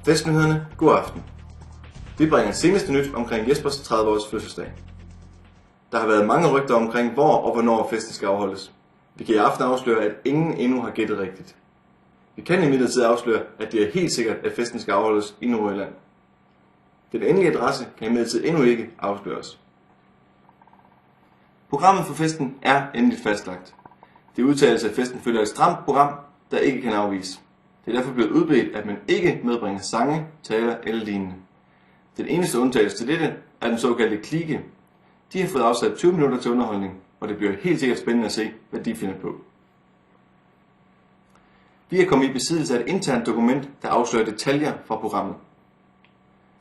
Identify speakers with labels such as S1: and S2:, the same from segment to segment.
S1: Festnyhederne, god aften. Vi bringer seneste nyt omkring Jespers 30-års fødselsdag. Der har været mange rygter omkring, hvor og hvornår festen skal afholdes. Vi kan i aften afsløre, at ingen endnu har gættet rigtigt. Vi kan imidlertid afsløre, at det er helt sikkert, at festen skal afholdes i Nordjylland. Den endelige adresse kan imidlertid endnu ikke afsløres. Programmet for festen er endeligt fastlagt. Det udtales, at festen følger et stramt program, der ikke kan afvise. Det er derfor blevet udbedt, at man ikke medbringer sange, taler eller lignende. Den eneste undtagelse til dette er den såkaldte klike. De har fået afsat 20 minutter til underholdning, og det bliver helt sikkert spændende at se, hvad de finder på. Vi er kommet i besiddelse af et internt dokument, der afslører detaljer fra programmet.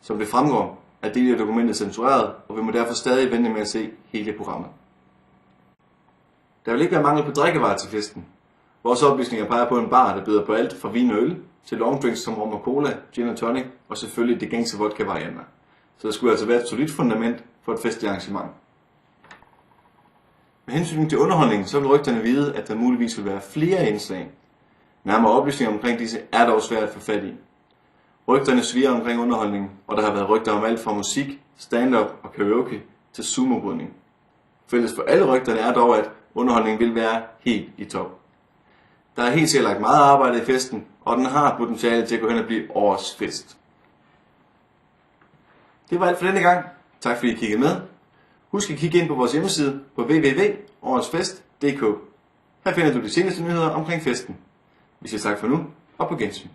S1: Som det fremgår, er dele af dokumentet censureret, og vi må derfor stadig vente med at se hele programmet. Der vil ikke være mangel på drikkevarer til festen. Vores oplysninger peger på en bar, der byder på alt fra vin og øl til longdrinks som rom og cola, gin og tonic og selvfølgelig de gængse vodka-varianter. Så der skulle altså være et solidt fundament for et festligt arrangement. Med hensyn til underholdningen, så vil rygterne vide, at der muligvis vil være flere indslag. Nærmere oplysninger omkring disse er dog svært at få fat i. Rygterne sviger omkring underholdningen, og der har været rygter om alt fra musik, stand-up og karaoke til sumobrydning. Fælles for alle rygterne er dog, at underholdningen vil være helt i top. Der er helt sikkert lagt meget arbejde i festen, og den har potentiale til at gå hen og blive årets fest. Det var alt for denne gang. Tak fordi I kiggede med. Husk at kigge ind på vores hjemmeside på www.åretsfest.dk. Her finder du de seneste nyheder omkring festen. Vi siger tak for nu, og på gensyn.